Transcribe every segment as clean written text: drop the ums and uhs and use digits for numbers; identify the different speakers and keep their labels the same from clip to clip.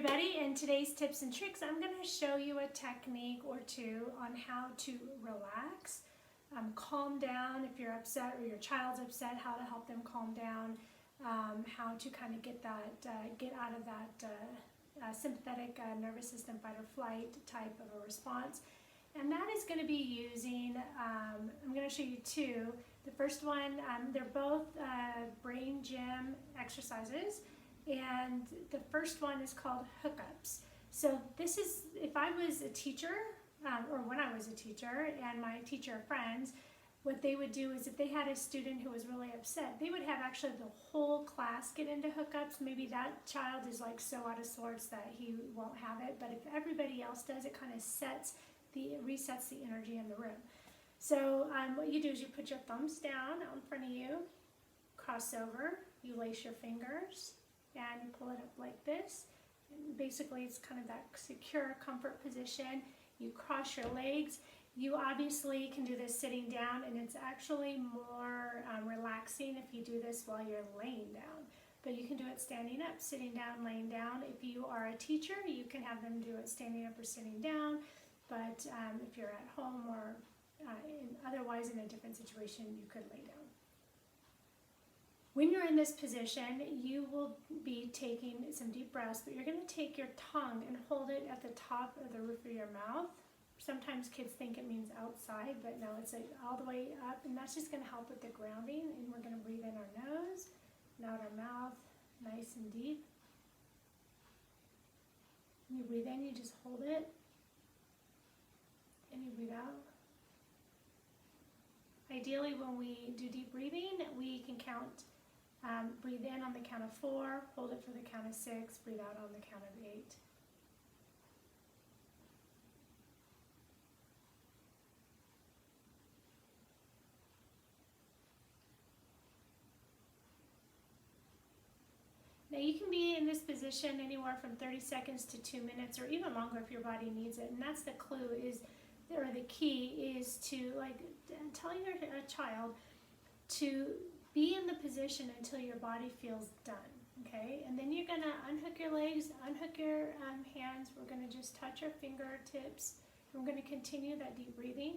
Speaker 1: everybody. In today's tips and tricks, I'm going to show you a technique or two on how to relax, calm down if you're upset or your child's upset, how to help them calm down, how to kind of get out of that sympathetic nervous system fight or flight type of a response. And that is going to be using, I'm going to show you two. The first one, they're both brain gym exercises. And the first one is called hookups. So this is, if I was a teacher, or when I was a teacher, and my teacher friends, what they would do is if they had a student who was really upset, they would have actually the whole class get into hookups. Maybe that child is like so out of sorts that he won't have it, but if everybody else does, it kind of resets the energy in the room. So what you do is you put your thumbs down out in front of you, cross over, you lace your fingers, and you pull it up like this. And basically, it's kind of that secure comfort position. You cross your legs. You obviously can do this sitting down, and it's actually more relaxing if you do this while you're laying down. But you can do it standing up, sitting down, laying down. If you are a teacher, you can have them do it standing up or sitting down. But if you're at home or otherwise in a different situation, you could lay down. When you're in this position, you will be taking some deep breaths, but you're going to take your tongue and hold it at the top of the roof of your mouth. Sometimes kids think it means outside, but no, it's like all the way up, and that's just going to help with the grounding. And we're going to breathe in our nose and out our mouth, nice and deep. When you breathe in, you just hold it, and you breathe out. Ideally, when we do deep breathing, we can count. Breathe in on the count of 4, hold it for the count of 6, breathe out on the count of 8. Now you can be in this position anywhere from 30 seconds to 2 minutes or even longer if your body needs it. And that's the clue or the key is to tell your child to be in the position until your body feels done, okay? And then you're gonna unhook your legs, unhook your hands. We're gonna just touch our fingertips. We're gonna continue that deep breathing.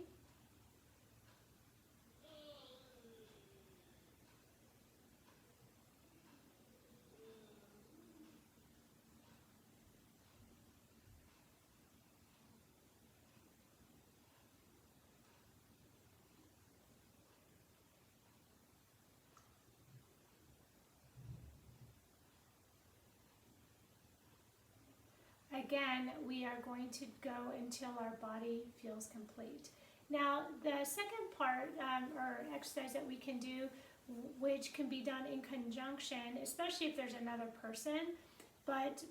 Speaker 1: Again, we are going to go until our body feels complete. Now, the second part or exercise that we can do, which can be done in conjunction, especially if there's another person, but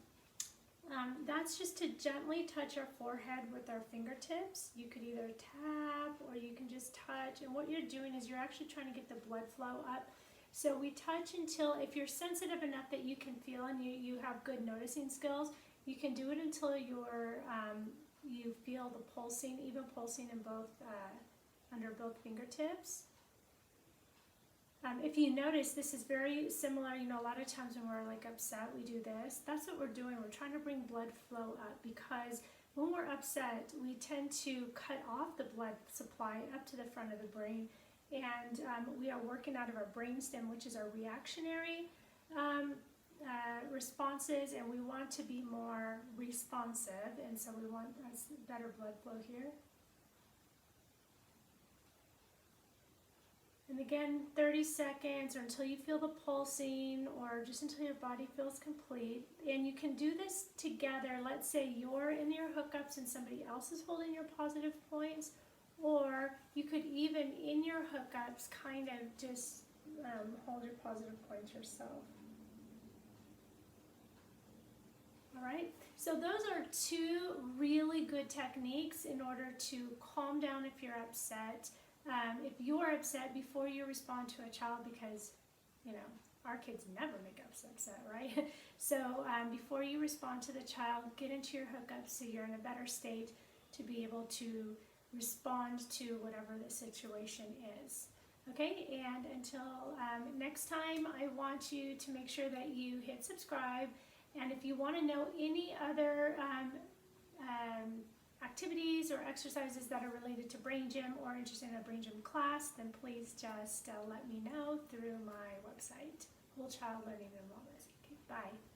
Speaker 1: that's just to gently touch our forehead with our fingertips. You could either tap or you can just touch, and what you're doing is you're actually trying to get the blood flow up. So we touch until, if you're sensitive enough that you can feel and you have good noticing skills, you can do it until you feel the pulsing, even pulsing in both under both fingertips. If you notice, this is very similar. A lot of times when we're upset, we do this. That's what we're doing. We're trying to bring blood flow up because when we're upset, we tend to cut off the blood supply up to the front of the brain, and we are working out of our brainstem, which is our reactionary responses, and we want to be more responsive, and so we want better blood flow here. And again, 30 seconds or until you feel the pulsing or just until your body feels complete. And you can do this together. Let's say you're in your hookups and somebody else is holding your positive points, or you could even in your hookups kind of just hold your positive points yourself. All right, so those are two really good techniques in order to calm down if you're upset. If you're upset, before you respond to a child, because our kids never make us upset, right? So before you respond to the child, get into your hookup so you're in a better state to be able to respond to whatever the situation is. Okay, and until next time, I want you to make sure that you hit subscribe And if you want to know any other activities or exercises that are related to Brain Gym or interested in a Brain Gym class, then please just let me know through my website, Whole Child Learning and Wellness. Okay, bye.